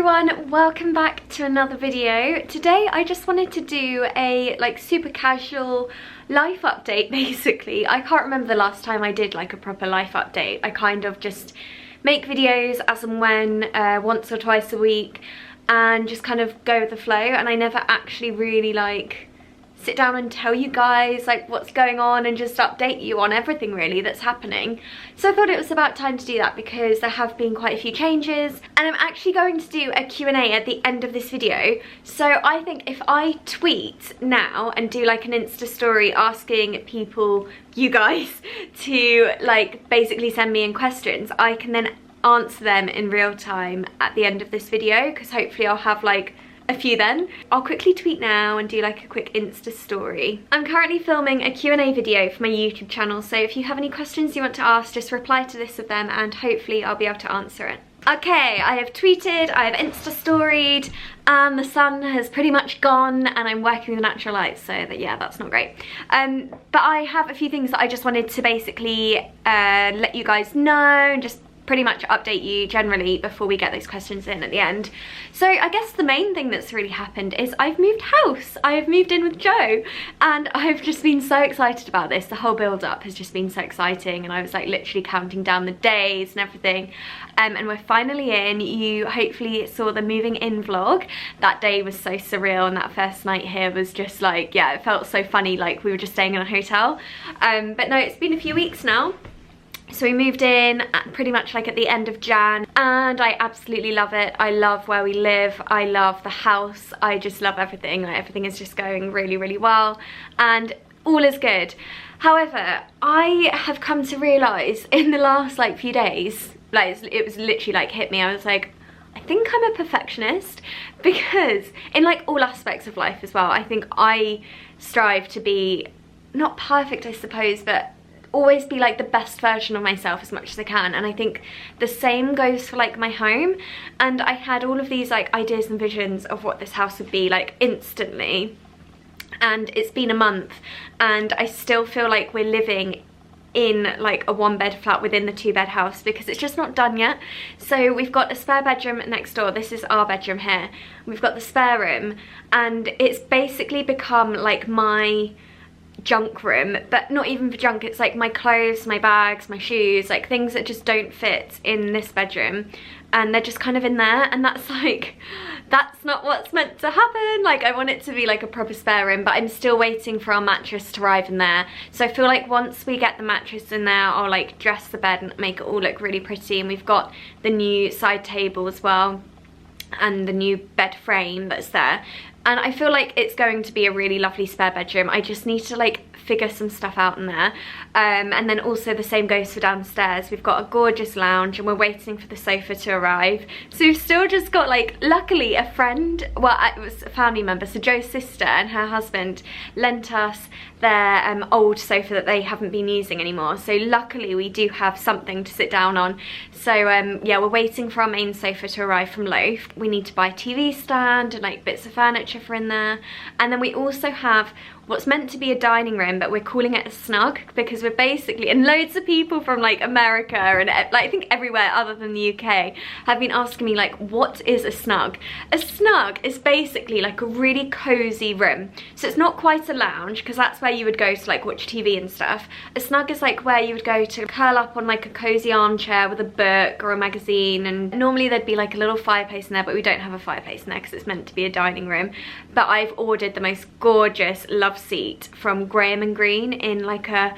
everyone, welcome back to another video. Today I just wanted to do a super casual life update basically. I can't remember the last time I did like a proper life update. I kind of just make videos as and when, once or twice a week, and just kind of go with the flow, and I never actually really sit down and tell you guys what's going on and just update you on everything really that's happening. So I thought it was about time to do that because there have been quite a few changes, and I'm actually going to do a Q&A at the end of this video. So I think if I tweet now and do an Insta story asking people, you guys, to basically send me in questions, I can then answer them in real time at the end of this video, because hopefully I'll have a few then. I'll quickly tweet now and do a quick Insta story. I'm currently filming a Q&A video for my YouTube channel, so if you have any questions you want to ask, just reply to this with them and hopefully I'll be able to answer it. Okay, I have tweeted, I have Insta storied, and the sun has pretty much gone and I'm working with natural light, so yeah, that's not great. But I have a few things that I just wanted to basically let you guys know and just pretty much update you generally before we get those questions in at the end. So I guess the main thing that's really happened is I've moved house. I've moved in with Joe, and I've just been so excited about this. The whole build up has just been so exciting, and I was literally counting down the days and everything. And we're finally in. You hopefully saw the moving in vlog. That day was so surreal, and that first night here was just yeah, it felt so funny, we were just staying in a hotel. But no, it's been a few weeks now. So we moved in pretty much at the end of Jan, and I absolutely love it. I love where we live, I love the house, I just love everything. Everything is just going really, really well, and all is good. However, I have come to realise in the last few days, it was literally hit me, I was I think I'm a perfectionist, because in all aspects of life as well, I think I strive to be, not perfect I suppose, but always be the best version of myself as much as I can. And I think the same goes for my home, and I had all of these ideas and visions of what this house would be instantly, and it's been a month and I still feel we're living in a one-bed flat within the two-bed house, because it's just not done yet. So we've got a spare bedroom next door. This is our bedroom here. We've got the spare room, and it's basically become my junk room, but not even for junk. It's my clothes, my bags, my shoes, things that just don't fit in this bedroom, and they're just kind of in there, and that's that's not what's meant to happen. I want it to be a proper spare room, but I'm still waiting for our mattress to arrive in there. So I feel once we get the mattress in there, I'll dress the bed and make it all look really pretty. And we've got the new side table as well, and the new bed frame that's there, and I feel it's going to be a really lovely spare bedroom. I just need to figure some stuff out in there. And then also the same goes for downstairs. We've got a gorgeous lounge, and we're waiting for the sofa to arrive. So we've still just got luckily a friend, well it was a family member, so Joe's sister and her husband lent us their old sofa that they haven't been using anymore. So luckily we do have something to sit down on. So yeah, we're waiting for our main sofa to arrive from Loaf. We need to buy a TV stand and bits of furniture for in there. And then we also have what's meant to be a dining room, but we're calling it a snug, because we're basically, and loads of people from America and I think everywhere other than the UK have been asking me what is a snug? A snug is basically a really cozy room. So it's not quite a lounge, because that's where you would go to watch TV and stuff. A snug is where you would go to curl up on a cozy armchair with a book or a magazine, and normally there'd be a little fireplace in there, but we don't have a fireplace in there because it's meant to be a dining room. But I've ordered the most gorgeous love seat from Graham & Green in a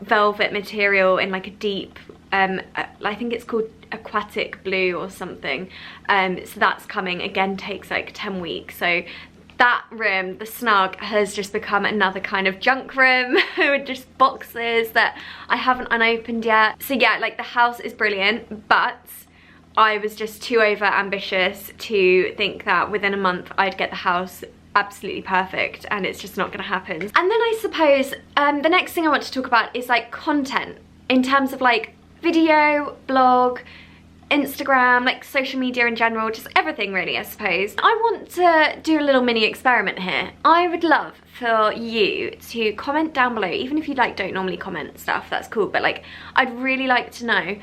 velvet material in a deep I think it's called aquatic blue or something. So that's coming, again takes 10 weeks. So that room, the snug, has just become another kind of junk room with just boxes that I haven't unopened yet. So yeah, the house is brilliant, but I was just too over ambitious to think that within a month I'd get the house absolutely perfect, and it's just not gonna happen. And then I suppose the next thing I want to talk about is content, in terms of video, blog, Instagram, social media in general, just everything really, I suppose. I want to do a little mini experiment here. I would love for you to comment down below, even if you don't normally comment stuff, that's cool, but I'd really like to know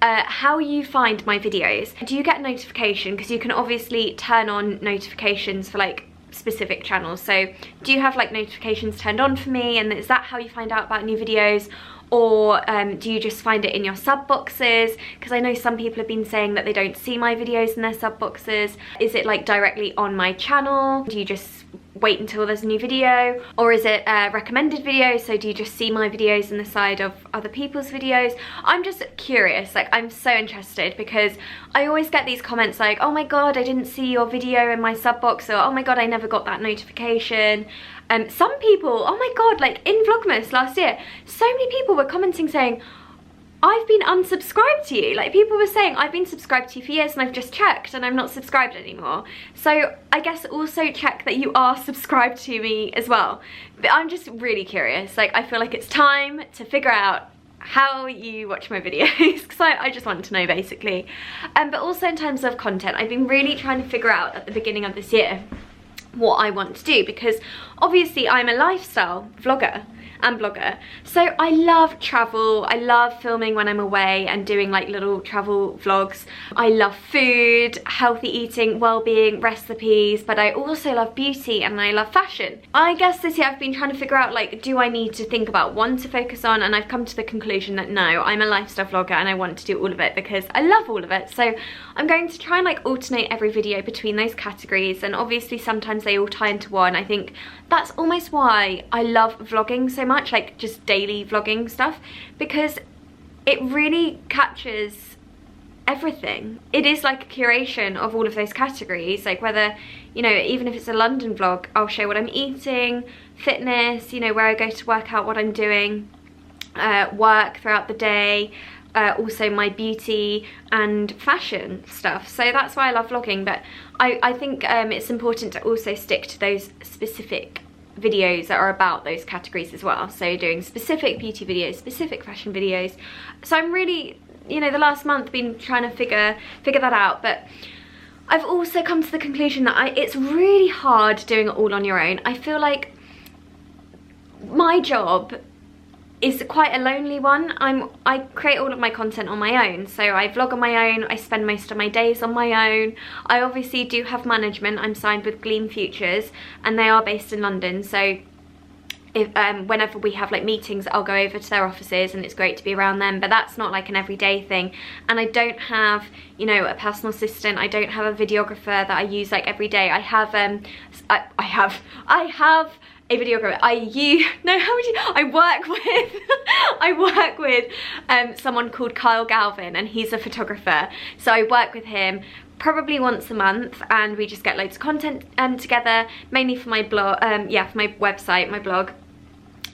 how you find my videos. Do you get a notification? Because you can obviously turn on notifications for like specific channels. So do you have like notifications turned on for me, and is that how you find out about new videos? Or do you just find it in your sub boxes? Because I know some people have been saying that they don't see my videos in their sub boxes. Is it like directly on my channel? Do you just wait until there's a new video? Or is it recommended videos? So do you just see my videos in the side of other people's videos? I'm just curious, like I'm so interested, because I always get these comments like, oh my god, I didn't see your video in my sub box, or oh my god, I never got that notification. Some people, oh my god, like in Vlogmas last year, so many people were commenting saying, I've been unsubscribed to you. Like people were saying, I've been subscribed to you for years and I've just checked and I'm not subscribed anymore. So I guess also check that you are subscribed to me as well. But I'm just really curious. Like I feel like it's time to figure out how you watch my videos, because I just want to know basically. But also in terms of content, I've been really trying to figure out at the beginning of this year what I want to do, because obviously I'm a lifestyle vlogger and blogger, so I love travel. I love filming when I'm away and doing like little travel vlogs. I love food, healthy eating, well-being, recipes, but I also love beauty and I love fashion. I guess this year I've been trying to figure out, like, do I need to think about one to focus on, and I've come to the conclusion that no, I'm a lifestyle vlogger and I want to do all of it because I love all of it. So I'm going to try and like alternate every video between those categories, and obviously sometimes they all tie into one. I think that's almost why I love vlogging so much, like just daily vlogging stuff, because it really captures everything. It is like a curation of all of those categories, like whether, you know, even if it's a London vlog, I'll show what I'm eating, fitness, you know, where I go to work out, what I'm doing, work throughout the day, also my beauty and fashion stuff. So that's why I love vlogging. But I think it's important to also stick to those specific videos that are about those categories as well. So doing specific beauty videos, specific fashion videos. So I'm really, you know, the last month been trying to figure that out. But I've also come to the conclusion that it's really hard doing it all on your own. I feel like my job is quite a lonely one. I create all of my content on my own, so I vlog on my own, I spend most of my days on my own. I obviously do have management. I'm signed with Gleam Futures and they are based in London, so if whenever we have like meetings, I'll go over to their offices and it's great to be around them, but that's not like an everyday thing. And I don't have, you know, a personal assistant. I don't have a videographer that I use like every day. I have I have a videographer. I work with someone called Kyle Galvin, and he's a photographer, so I work with him probably once a month, and we just get loads of content together, mainly for my blog, for my website, my blog.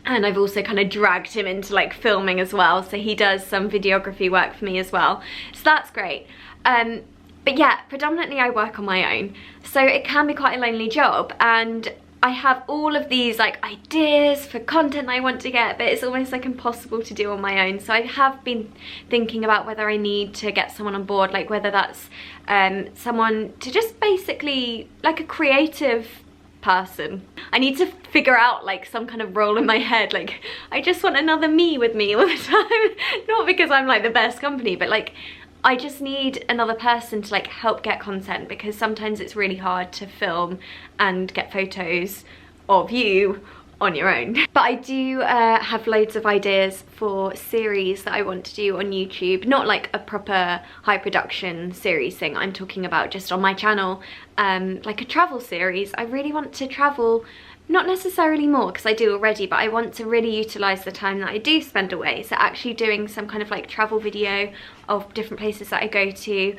And I've also kind of dragged him into like filming as well, so he does some videography work for me as well, so that's great. But yeah, predominantly I work on my own, so it can be quite a lonely job, and I have all of these like ideas for content I want to get, but it's almost like impossible to do on my own. So I have been thinking about whether I need to get someone on board, like whether that's someone to just basically like a creative person. I need to figure out like some kind of role in my head. Like I just want another me with me all the time. Not because I'm like the best company, but like I just need another person to like help get content, because sometimes it's really hard to film and get photos of you on your own. But I do have loads of ideas for series that I want to do on YouTube, not like a proper high production series thing. I'm talking about just on my channel, like a travel series. I really want to travel, not necessarily more because I do already, but I want to really utilise the time that I do spend away. So actually doing some kind of like travel video of different places that I go to.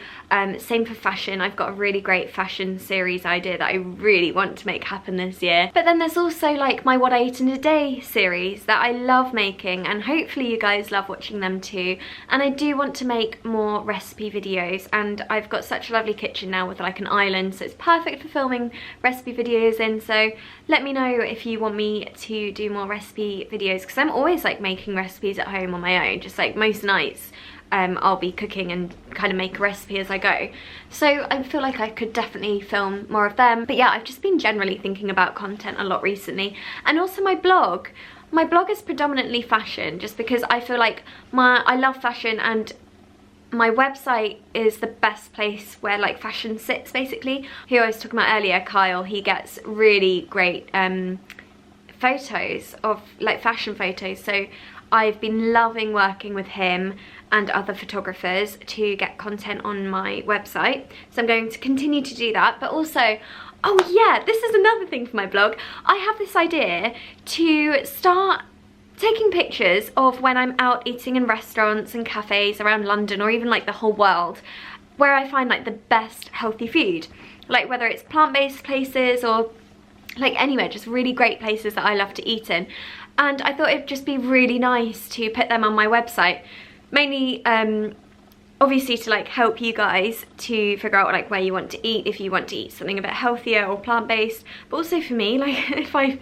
Same for fashion. I've got a really great fashion series idea that I really want to make happen this year. But then there's also like my What I Eat in a Day series that I love making, and hopefully you guys love watching them too. And I do want to make more recipe videos, and I've got such a lovely kitchen now with like an island, so it's perfect for filming recipe videos in. So let me know if you want me to do more recipe videos, because I'm always like making recipes at home on my own, just like most nights. I'll be cooking and kind of make a recipe as I go. So I feel like I could definitely film more of them. But yeah, I've just been generally thinking about content a lot recently. And also my blog. My blog is predominantly fashion, just because I feel like I love fashion, and my website is the best place where like fashion sits basically. Who I was talking about earlier, Kyle, he gets really great photos of like fashion photos, so I've been loving working with him and other photographers to get content on my website, so I'm going to continue to do that. But also, oh yeah, this is another thing for my blog. I have this idea to start taking pictures of when I'm out eating in restaurants and cafes around London, or even like the whole world, where I find like the best healthy food, like whether it's plant-based places or like anywhere, just really great places that I love to eat in. And I thought it'd just be really nice to put them on my website, mainly obviously to like help you guys to figure out like where you want to eat, if you want to eat something a bit healthier or plant-based, but also for me, like if I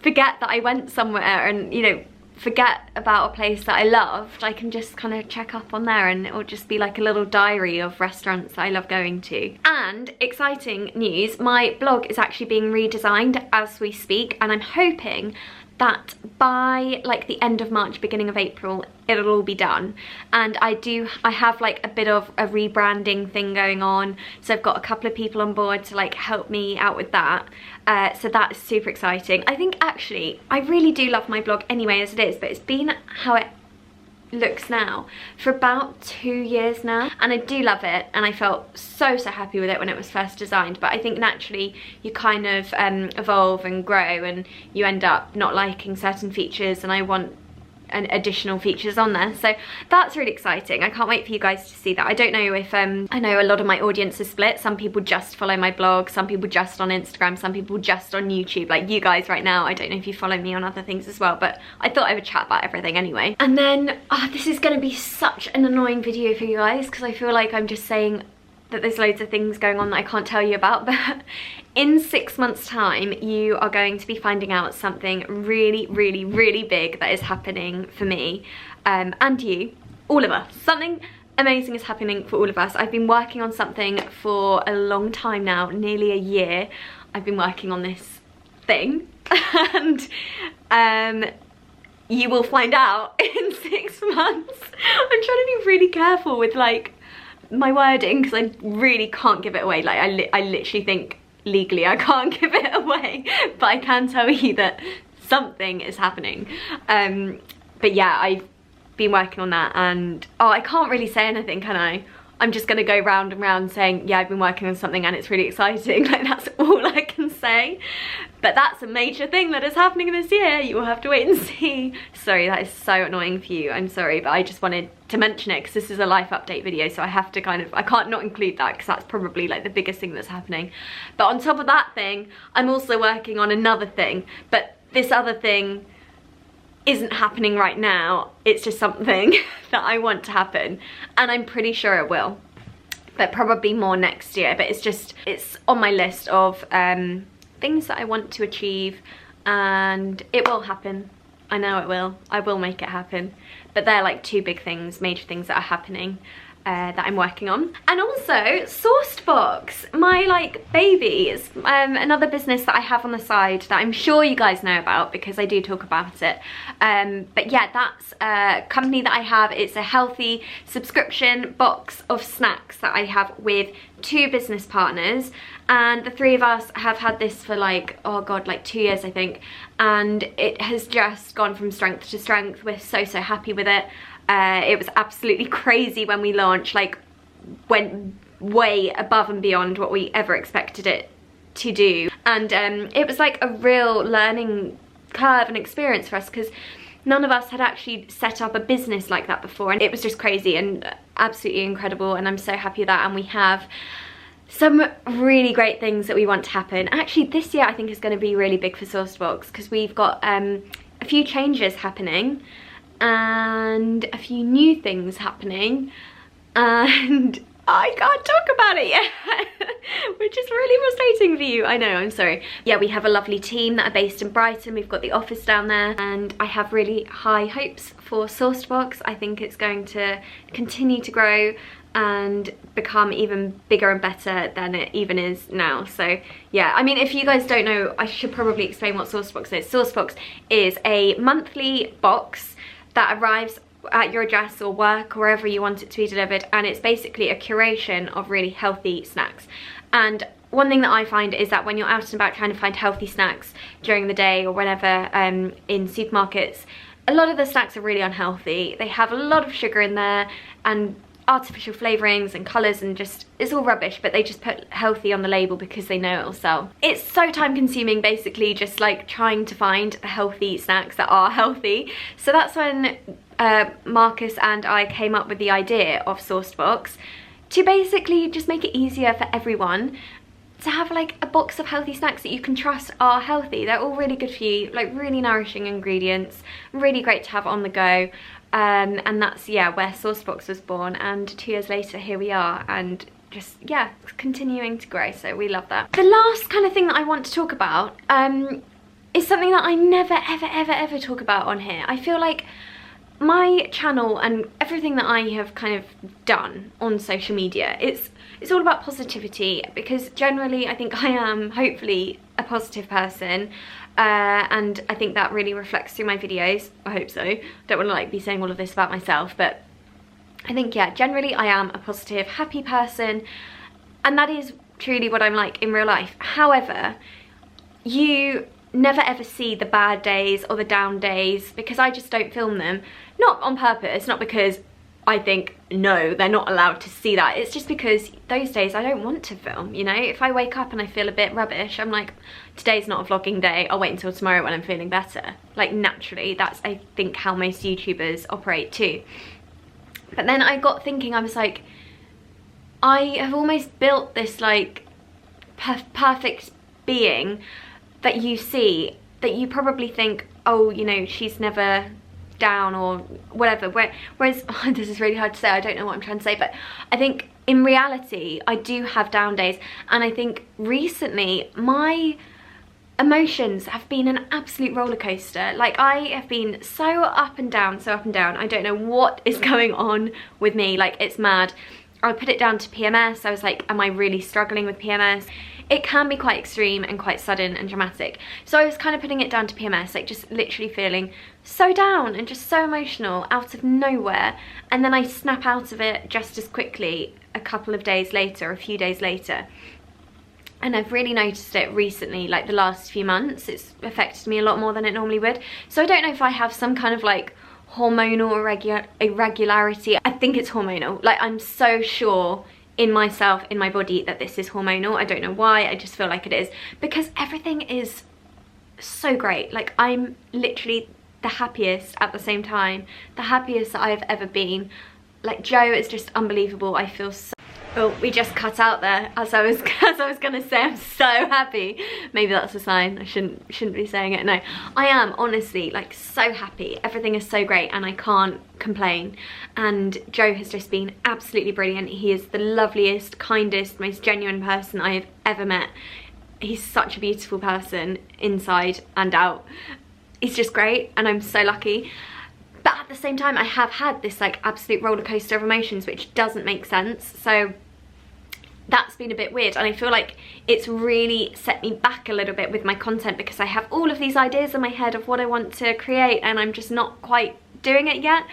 forget that I went somewhere and, you know, forget about a place that I loved, I can just kind of check up on there, and it will just be like a little diary of restaurants that I love going to. And exciting news, my blog is actually being redesigned as we speak, and I'm hoping that by like the end of March, beginning of April, it'll all be done. And I have like a bit of a rebranding thing going on, so I've got a couple of people on board to like help me out with that. So that's super exciting. I think actually I really do love my blog anyway as it is, but it's been how it looks now for about 2 years now, and I do love it, and I felt so happy with it when it was first designed. But I think naturally you kind of evolve and grow, and you end up not liking certain features, and I want additional features on there, so that's really exciting. I can't wait for you guys to see that. I don't know if I know a lot of my audience is split. Some people just follow my blog, some people just on Instagram, some people just on YouTube, like you guys right now. I don't know if you follow me on other things as well, but I thought I would chat about everything anyway. And then this is going to be such an annoying video for you guys, because I feel like I'm just saying that there's loads of things going on that I can't tell you about, but in 6 months time you are going to be finding out something really big that is happening for me and you, all of us. Something amazing is happening for all of us. I've been working on something for a long time now, nearly a year. I've been working on this thing, and you will find out in 6 months. I'm trying to be really careful with like my wording, because I really can't give it away. Like I literally think legally I can't give it away, but I can tell you that something is happening. But yeah, I've been working on that, and I can't really say anything, can I? I'm just gonna go round and round saying, yeah, I've been working on something and it's really exciting. Like that's all I can say. But that's a major thing that is happening this year. You will have to wait and see. Sorry, that is so annoying for you. I'm sorry, but I just wanted to mention it because this is a life update video, so I have to I can't not include that, because that's probably like the biggest thing that's happening. But on top of that thing, I'm also working on another thing, but this other thing isn't happening right now. It's just something that I want to happen, and I'm pretty sure it will, but probably more next year. But it's on my list of things that I want to achieve, and it will happen. I know it will. I will make it happen. But they're like two big things, major things that are happening that I'm working on. And also Sourcedbox, my like baby, is another business that I have on the side that I'm sure you guys know about because I do talk about it. But yeah, that's a company that I have. It's a healthy subscription box of snacks that I have with 2 business partners, and the 3 of us have had this for like, oh god, like 2 years I think, and it has just gone from strength to strength. We're so happy with it. It was absolutely crazy when we launched, like went way above and beyond what we ever expected it to do, and it was like a real learning curve and experience for us, because none of us had actually set up a business like that before, and it was just crazy and absolutely incredible, and I'm so happy with that. And we have some really great things that we want to happen. Actually this year I think is going to be really big for Sourcedbox, because we've got a few changes happening and a few new things happening, and I can't talk about it yet, which is really frustrating for you. I know, I'm sorry. Yeah, we have a lovely team that are based in Brighton. We've got the office down there, and I have really high hopes for Sourcedbox. I think it's going to continue to grow and become even bigger and better than it even is now. So yeah, I mean, if you guys don't know, I should probably explain what Sourcedbox is. Sourcedbox is a monthly box that arrives at your address or work or wherever you want it to be delivered, and it's basically a curation of really healthy snacks. And one thing that I find is that when you're out and about trying to find healthy snacks during the day or whenever in supermarkets, a lot of the snacks are really unhealthy. They have a lot of sugar in there and artificial flavourings and colours, and just, it's all rubbish, but they just put healthy on the label because they know it'll sell. It's so time consuming, basically, just like trying to find healthy snacks that are healthy. So that's when Marcus and I came up with the idea of Sourced Box, to basically just make it easier for everyone to have like a box of healthy snacks that you can trust are healthy. They're all really good for you, like really nourishing ingredients, really great to have on the go. And that's, yeah, where Sourced Box was born, and 2 years later here we are, and just, yeah, continuing to grow, so we love that. The last kind of thing that I want to talk about is something that I never ever talk about on here. I feel like my channel and everything that I have kind of done on social media, it's all about positivity, because generally I think I am hopefully a positive person, and I think that really reflects through my videos. I hope so. Don't want to like be saying all of this about myself, but I think, yeah, generally I am a positive, happy person, and that is truly what I'm like in real life. However, you never ever see the bad days or the down days, because I just don't film them. Not on purpose, not because I think, no, they're not allowed to see that. It's just because those days I don't want to film, you know? If I wake up and I feel a bit rubbish, I'm like, today's not a vlogging day, I'll wait until tomorrow when I'm feeling better. Like, naturally, that's, I think, how most YouTubers operate too. But then I got thinking, I was like, I have almost built this, like, perfect being that you see, that you probably think, oh, you know, she's never down or whatever, whereas oh, this is really hard to say, I don't know what I'm trying to say, but I think in reality I do have down days, and I think recently my emotions have been an absolute roller coaster. Like, I have been so up and down, I don't know what is going on with me, like, it's mad. I put it down to PMS. I was like, am I really struggling with PMS? It can be quite extreme and quite sudden and dramatic. So I was kind of putting it down to PMS, like just literally feeling so down and just so emotional out of nowhere. And then I snap out of it just as quickly a couple of days later, a few days later. And I've really noticed it recently, like the last few months. It's affected me a lot more than it normally would. So I don't know if I have some kind of like hormonal irregularity. I think it's hormonal. Like, I'm so sure in myself, in my body, that this is hormonal. I don't know why, I just feel like it is, because everything is so great. Like, I'm literally the happiest at the same time, the happiest that I've ever been. Like, Joe is just unbelievable. I feel so... Oh, we just cut out there as I was gonna say I'm so happy. Maybe that's a sign. I shouldn't be saying it. No, I am honestly like so happy. Everything is so great and I can't complain. And Joe has just been absolutely brilliant. He is the loveliest, kindest, most genuine person I have ever met. He's such a beautiful person inside and out. He's just great and I'm so lucky. But at the same time, I have had this like absolute roller coaster of emotions, which doesn't make sense. So that's been a bit weird, and I feel like it's really set me back a little bit with my content, because I have all of these ideas in my head of what I want to create and I'm just not quite doing it yet.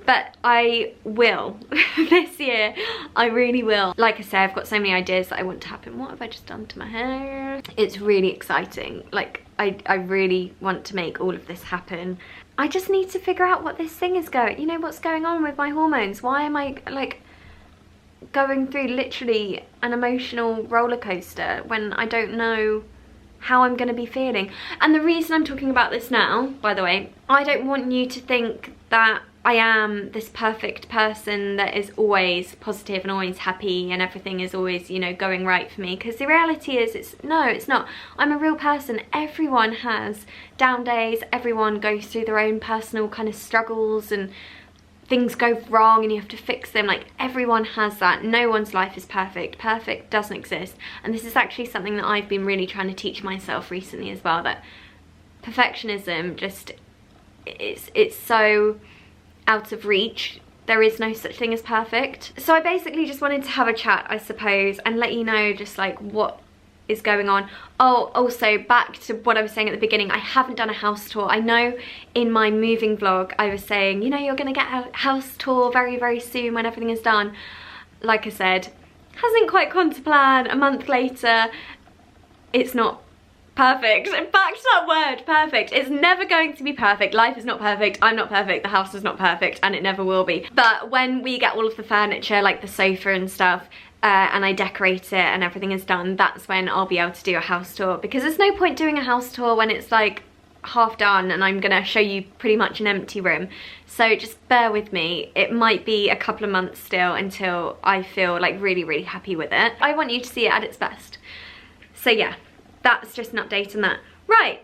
But I will. This year I really will. Like I say, I've got so many ideas that I want to happen. What have I just done to my hair? It's really exciting. Like, I really want to make all of this happen. I just need to figure out what this thing is going, you know, what's going on with my hormones. Why am I like going through literally an emotional roller coaster when I don't know how I'm gonna be feeling? And the reason I'm talking about this now, by the way, I don't want you to think that I am this perfect person that is always positive and always happy and everything is always, you know, going right for me, because the reality is it's not. I'm a real person. Everyone has down days, everyone goes through their own personal kind of struggles and things go wrong and you have to fix them. Like, everyone has that. No one's life is perfect. Perfect doesn't exist. And this is actually something that I've been really trying to teach myself recently as well, that perfectionism just, it's so out of reach. There is no such thing as perfect. So I basically just wanted to have a chat, I suppose, and let you know just like what is going on. Oh, also back to what I was saying at the beginning, I haven't done a house tour. I know in my moving vlog I was saying, you know, you're gonna get a house tour very, very soon when everything is done. Like I said, hasn't quite gone to plan. A month later, it's not perfect. Back to that word, perfect. It's never going to be perfect. Life is not perfect. I'm not perfect. The house is not perfect, and it never will be. But when we get all of the furniture, like the sofa and stuff, and I decorate it and everything is done, that's when I'll be able to do a house tour, because there's no point doing a house tour when it's like half done and I'm gonna show you pretty much an empty room. So just bear with me. It might be a couple of months still until I feel like really, really happy with it. I want you to see it at its best. So yeah, that's just an update on that. Right,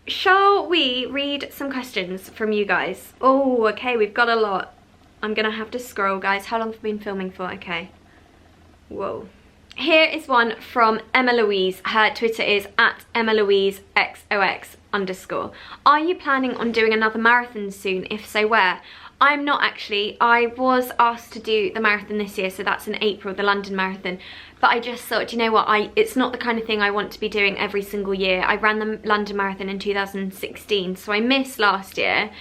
shall we read some questions from you guys? Oh, okay, we've got a lot. I'm gonna have to scroll, guys. How long have we been filming for? Okay. Whoa. Here is one from Emma Louise. Her Twitter is @EmmaLouiseXOX_. Are you planning on doing another marathon soon? If so, where? I'm not actually. I was asked to do the marathon this year, so that's in April, the London Marathon. But I just thought, you know what, it's not the kind of thing I want to be doing every single year. I ran the London Marathon in 2016, so I missed last year.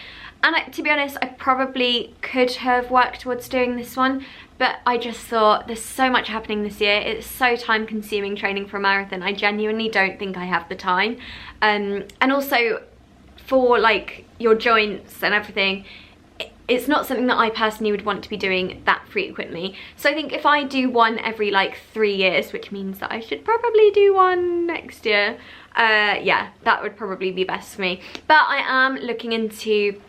And to be honest, I probably could have worked towards doing this one, but I just thought there's so much happening this year. It's so time consuming training for a marathon. I genuinely don't think I have the time. And also for like your joints and everything, it's not something that I personally would want to be doing that frequently. So I think if I do one every like 3 years, which means that I should probably do one next year, yeah, that would probably be best for me. But I am looking into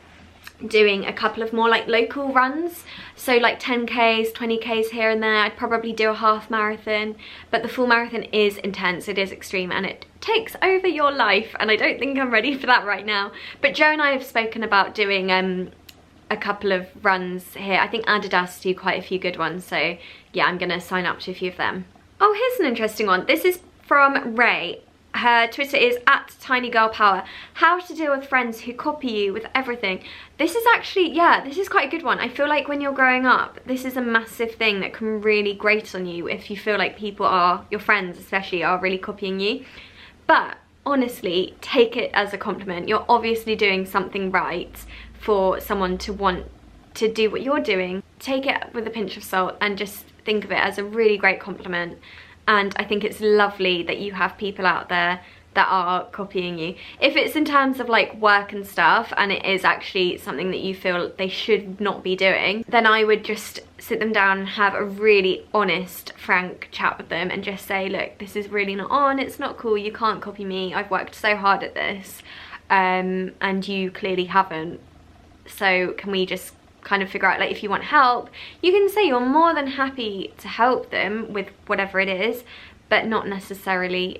doing a couple of more like local runs, so like 10Ks, 20Ks here and there. I'd probably do a half marathon, but the full marathon is intense, it is extreme, and it takes over your life, and I don't think I'm ready for that right now. But Joe and I have spoken about doing a couple of runs here. I think Adidas do quite a few good ones, so yeah, I'm gonna sign up to a few of them. Oh, here's an interesting one. This is from Ray. Her Twitter is @tinygirlpower. How to deal with friends who copy you with everything. This is actually, yeah, this is quite a good one. I feel like when you're growing up, this is a massive thing that can really grate on you if you feel like people are, your friends especially, are really copying you. But honestly, take it as a compliment. You're obviously doing something right for someone to want to do what you're doing. Take it with a pinch of salt and just think of it as a really great compliment. And I think it's lovely that you have people out there that are copying you. If it's in terms of like work and stuff, and it is actually something that you feel they should not be doing, then I would just sit them down and have a really honest, frank chat with them and just say, look, this is really not on, it's not cool, you can't copy me, I've worked so hard at this, and you clearly haven't. So can we just kind of figure out, like, if you want help, you can say you're more than happy to help them with whatever it is, but not necessarily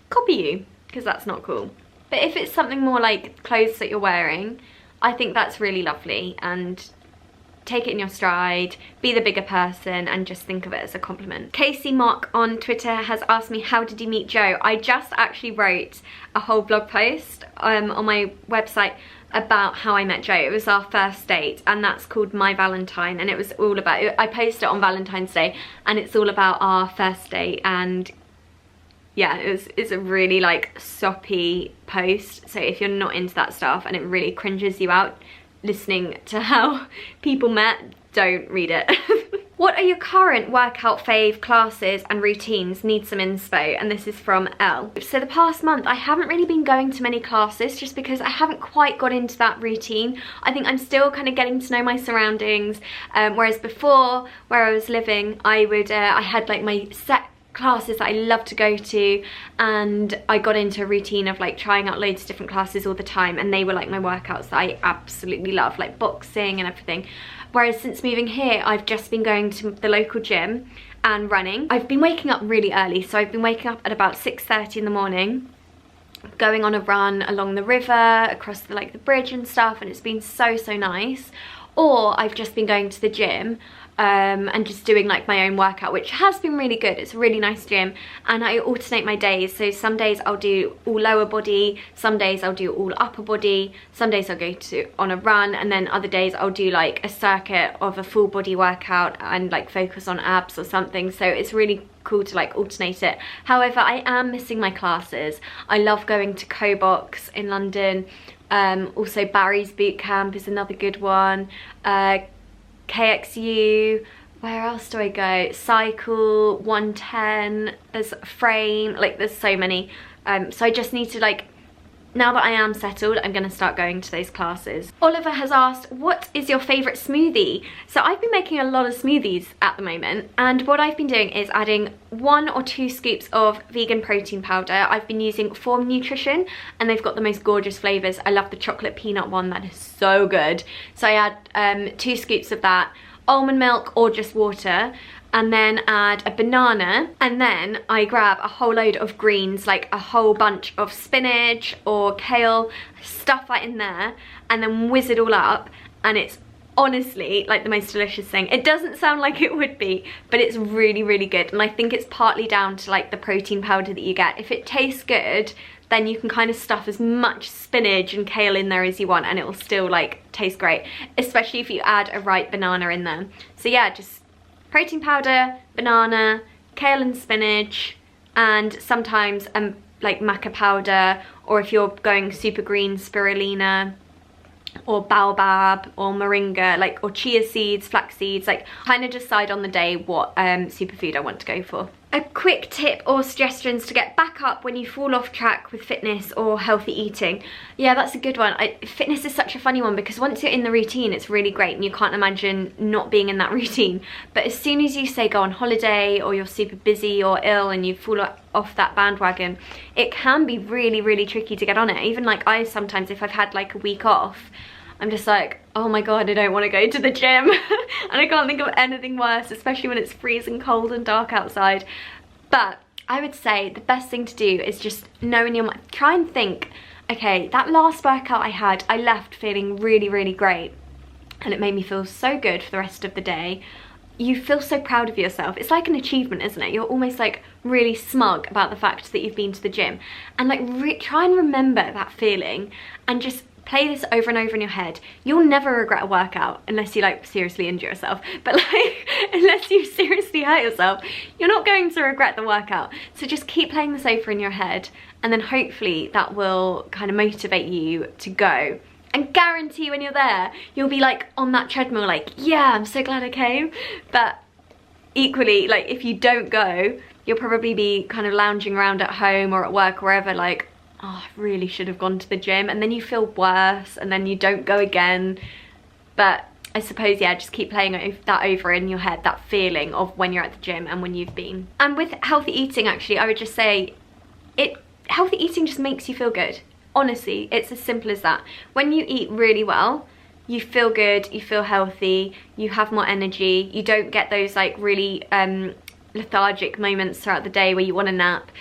copy you, because that's not cool. But if it's something more like clothes that you're wearing, I think that's really lovely, and take it in your stride, be the bigger person, and just think of it as a compliment. Casey Mock on Twitter has asked me, how did you meet Joe? I just actually wrote a whole blog post on my website about how I met Joe. It was our first date, and that's called My Valentine, and it was all about, I posted it on Valentine's Day, and it's all about our first date. And yeah, it's a really like soppy post, so if you're not into that stuff and it really cringes you out listening to how people met, don't read it. What are your current workout fave classes and routines? Need some inspo. And this is from Elle. So the past month I haven't really been going to many classes just because I haven't quite got into that routine. I think I'm still kind of getting to know my surroundings, whereas before, where I was living, I had like my set classes that I love to go to, and I got into a routine of like trying out loads of different classes all the time, and they were like my workouts that I absolutely love, like boxing and everything. Whereas since moving here, I've just been going to the local gym and running. I've been waking up really early, so I've been waking up at about 6:30 in the morning, going on a run along the river, across the bridge and stuff, and it's been so nice. or I've just been going to the gym and just doing like my own workout, which has been really good. It's a really nice gym, and I alternate my days. So some days I'll do all lower body, some days I'll do all upper body, some days I'll go on a run, and then other days I'll do like a circuit of a full body workout and like focus on abs or something. So it's really cool to like alternate it. However, I am missing my classes. I love going to Co-Box in London. Also Barry's boot camp is another good one. KXU, where else do I go? Cycle, 110, there's Frame, like there's so many. So I just need to like, now that I am settled, I'm gonna start going to those classes. Oliver has asked, what is your favorite smoothie? So I've been making a lot of smoothies at the moment, and what I've been doing is adding 1 or 2 scoops of vegan protein powder. I've been using Form Nutrition, and they've got the most gorgeous flavors. I love the chocolate peanut one, that is so good. So I add 2 scoops of that, almond milk or just water, and then add a banana, and then I grab a whole load of greens, like a whole bunch of spinach or kale, stuff that in there, and then whiz it all up, and it's honestly like the most delicious thing. It doesn't sound like it would be, but it's really, really good, and I think it's partly down to like the protein powder that you get. If it tastes good, then you can kind of stuff as much spinach and kale in there as you want, and it will still like taste great, especially if you add a ripe banana in there. So yeah, just protein powder, banana, kale and spinach, and sometimes like maca powder, or if you're going super green, spirulina, or baobab, or moringa, like, or chia seeds, flax seeds, like kind of decide on the day what superfood I want to go for. A quick tip or suggestions to get back up when you fall off track with fitness or healthy eating. Yeah, that's a good one. Fitness is such a funny one, because once you're in the routine, it's really great and you can't imagine not being in that routine. But as soon as you say go on holiday, or you're super busy or ill and you fall off that bandwagon, it can be really, really tricky to get on it. Even like I sometimes, if I've had like a week off, I'm just like, oh my god, I don't want to go to the gym. And I can't think of anything worse, especially when it's freezing cold and dark outside. But I would say the best thing to do is just know in your mind, try and think, okay, that last workout I had, I left feeling really, really great, and it made me feel so good for the rest of the day. You feel so proud of yourself. It's like an achievement, isn't it? You're almost like really smug about the fact that you've been to the gym. And like try and remember that feeling, and just play this over and over in your head. You'll never regret a workout unless you like seriously injure yourself. But like, unless you seriously hurt yourself, you're not going to regret the workout. So just keep playing this over in your head, and then hopefully that will kind of motivate you to go. And guarantee when you're there, you'll be like on that treadmill like, yeah, I'm so glad I came. But equally, like if you don't go, you'll probably be kind of lounging around at home or at work or wherever like, oh, I really should have gone to the gym, and then you feel worse, and then you don't go again. But I suppose, yeah, just keep playing that over in your head, that feeling of when you're at the gym and when you've been. And with healthy eating, actually, I would just say, healthy eating just makes you feel good. Honestly, it's as simple as that. When you eat really well, you feel good, you feel healthy, you have more energy, you don't get those like really lethargic moments throughout the day where you want to nap.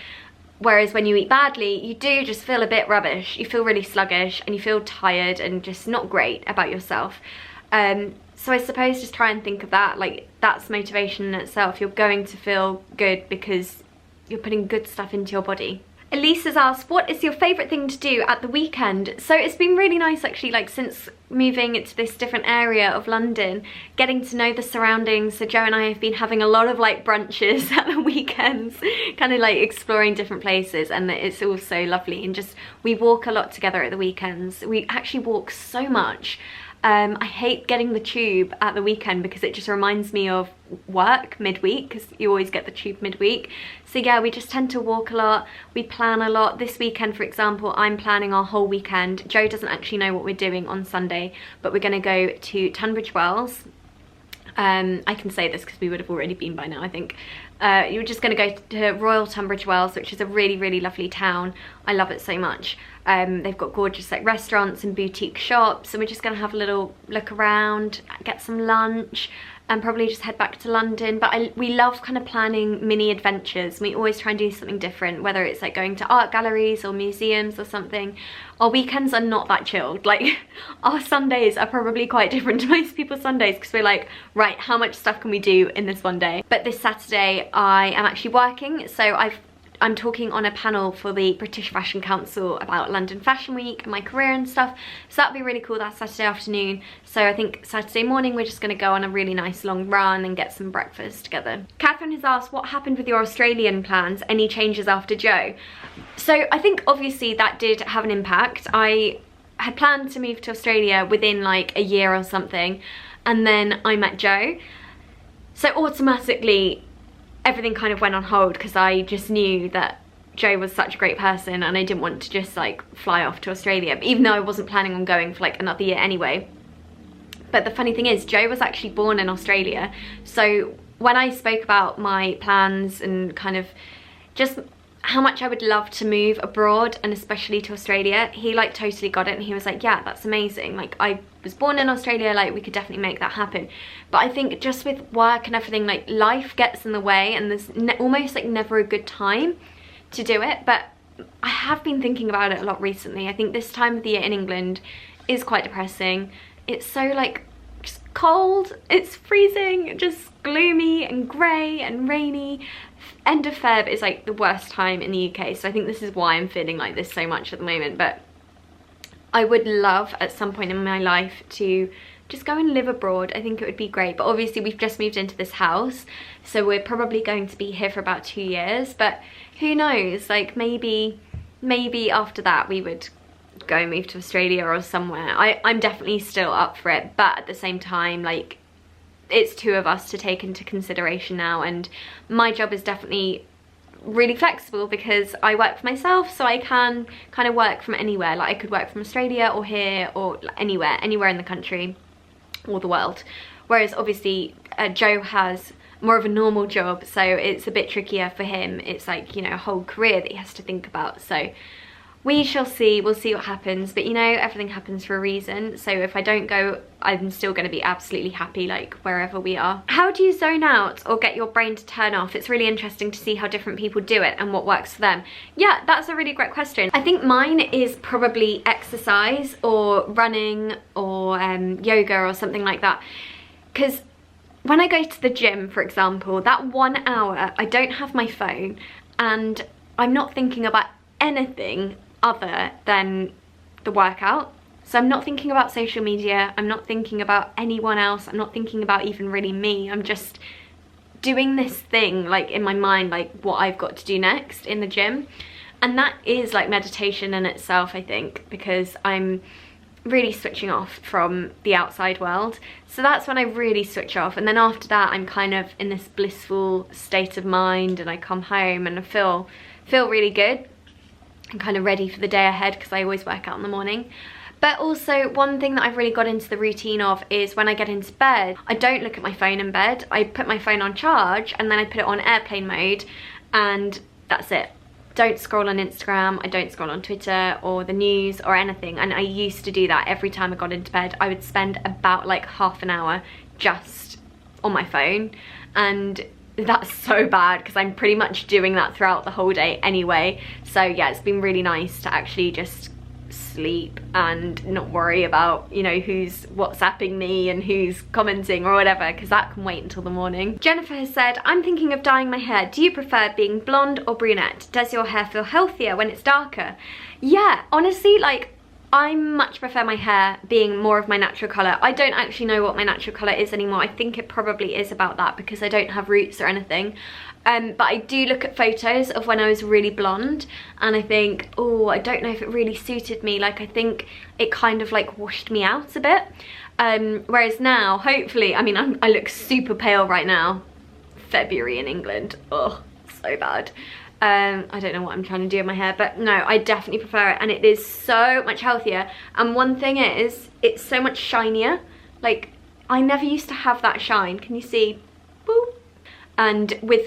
Whereas when you eat badly, you do just feel a bit rubbish. You feel really sluggish, and you feel tired and just not great about yourself. So I suppose just try and think of that, like that's motivation in itself. You're going to feel good because you're putting good stuff into your body. Elise has asked, what is your favourite thing to do at the weekend? So it's been really nice actually, like since moving into this different area of London, getting to know the surroundings. So Joe and I have been having a lot of like brunches at the weekends, kind of like exploring different places, and it's also lovely. And just, we walk a lot together at the weekends. We actually walk so much. I hate getting the tube at the weekend because it just reminds me of work midweek, because you always get the tube midweek. So yeah, we just tend to walk a lot, we plan a lot. This weekend, for example, I'm planning our whole weekend. Joe doesn't actually know what we're doing on Sunday, but we're going to go to Tunbridge Wells. I can say this because we would have already been by now, I think. You're just going to go to Royal Tunbridge Wells, which is a really, really lovely town. I love it so much. They've got gorgeous like restaurants and boutique shops, and we're just going to have a little look around, get some lunch, and probably just head back to London. But we love kind of planning mini adventures. We always try and do something different, whether it's like going to art galleries or museums or something. Our weekends are not that chilled. Like, our Sundays are probably quite different to most people's Sundays, because we're like, right, how much stuff can we do in this one day? But this Saturday I am actually working, so I'm talking on a panel for the British Fashion Council about London Fashion Week and my career and stuff. So that'll be really cool. That's Saturday afternoon. So I think Saturday morning we're just going to go on a really nice long run and get some breakfast together. Catherine has asked, what happened with your Australian plans? Any changes after Joe? So I think obviously that did have an impact. I had planned to move to Australia within like a year or something, and then I met Joe. So automatically everything kind of went on hold, because I just knew that Joe was such a great person and I didn't want to just like fly off to Australia, even though I wasn't planning on going for like another year anyway. But the funny thing is, Joe was actually born in Australia, so when I spoke about my plans and kind of just how much I would love to move abroad, and especially to Australia, he like totally got it, and he was like, yeah, that's amazing, like I was born in Australia, like we could definitely make that happen. But I think just with work and everything, like life gets in the way, and there's almost like never a good time to do it. But I have been thinking about it a lot recently. I think this time of the year in England is quite depressing. It's so like just cold, it's freezing, just gloomy and grey and rainy. End of Feb is like the worst time in the UK, so I think this is why I'm feeling like this so much at the moment. But I would love at some point in my life to just go and live abroad. I think it would be great. But obviously we've just moved into this house, so we're probably going to be here for about 2 years. But who knows, like maybe after that we would go and move to Australia or somewhere. I'm definitely still up for it, but at the same time, like, it's two of us to take into consideration now, and my job is definitely really flexible because I work for myself, so I can kind of work from anywhere. Like I could work from Australia or here or anywhere in the country or the world. Whereas obviously Joe has more of a normal job, so it's a bit trickier for him. It's like, you know, a whole career that he has to think about. So we shall see, we'll see what happens. But you know, everything happens for a reason. So if I don't go, I'm still going to be absolutely happy, like wherever we are. How do you zone out or get your brain to turn off? It's really interesting to see how different people do it and what works for them. Yeah, that's a really great question. I think mine is probably exercise or running or yoga or something like that. Because when I go to the gym, for example, that 1 hour, I don't have my phone and I'm not thinking about anything other than the workout. So I'm not thinking about social media, I'm not thinking about anyone else, I'm not thinking about even really me. I'm just doing this thing like in my mind, like what I've got to do next in the gym. And that is like meditation in itself, I think, because I'm really switching off from the outside world. So that's when I really switch off, and then after that I'm kind of in this blissful state of mind, and I come home and I feel really good. I'm kind of ready for the day ahead because I always work out in the morning. But also one thing that I've really got into the routine of is when I get into bed, I don't look at my phone in bed. I put my phone on charge and then I put it on airplane mode, and that's it. Don't scroll on Instagram, I don't scroll on Twitter or the news or anything. And I used to do that every time I got into bed. I would spend about like half an hour just on my phone, and that's so bad because I'm pretty much doing that throughout the whole day anyway. So yeah, it's been really nice to actually just sleep and not worry about, you know, who's WhatsApping me and who's commenting or whatever, because that can wait until the morning. Jennifer has said, I'm thinking of dyeing my hair. Do you prefer being blonde or brunette? Does your hair feel healthier when it's darker? Yeah, honestly, like, I much prefer my hair being more of my natural colour. I don't actually know what my natural colour is anymore. I think it probably is about that because I don't have roots or anything. But I do look at photos of when I was really blonde and I think, oh, I don't know if it really suited me. Like, I think it kind of like washed me out a bit. Whereas now, hopefully, I mean, I look super pale right now. February in England, oh, so bad. I don't know what I'm trying to do with my hair, but no, I definitely prefer it, and it is so much healthier. And one thing is, it's so much shinier. Like, I never used to have that shine. Can you see? Boop. And with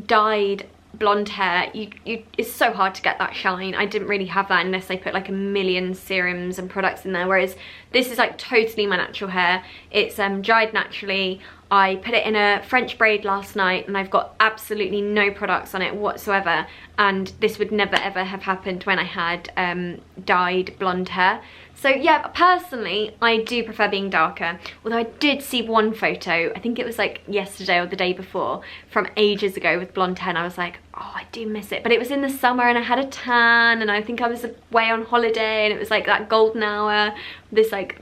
dyed blonde hair, it's so hard to get that shine. I didn't really have that unless I put like a million serums and products in there, whereas This is like totally my natural hair. It's dried naturally. I put it in a French braid last night and I've got absolutely no products on it whatsoever, and this would never ever have happened when I had dyed blonde hair. So yeah, personally I do prefer being darker, although I did see one photo, I think it was like yesterday or the day before, from ages ago with blonde hair, and I was like, oh, I do miss it. But it was in the summer and I had a tan and I think I was away on holiday and it was like that golden hour, this like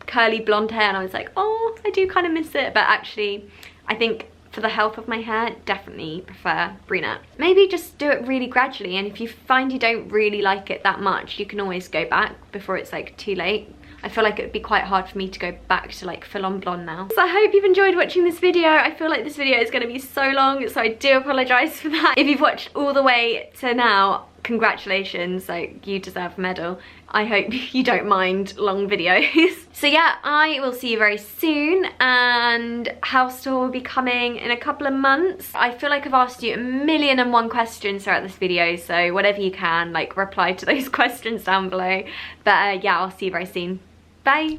curly blonde hair, and I was like, oh, I do kind of miss it. But actually I think for the health of my hair, definitely prefer brunette. Maybe just do it really gradually, and if you find you don't really like it that much, you can always go back before it's like too late. I feel like it would be quite hard for me to go back to like full-on blonde now. So I hope you've enjoyed watching this video. I feel like this video is going to be so long, so I do apologise for that. If you've watched all the way to now, congratulations, like you deserve a medal. I hope you don't mind long videos. So yeah, I will see you very soon, and house tour will be coming in a couple of months. I feel like I've asked you 1,000,001 questions throughout this video, so whatever you can, like reply to those questions down below. But yeah, I'll see you very soon. Bye.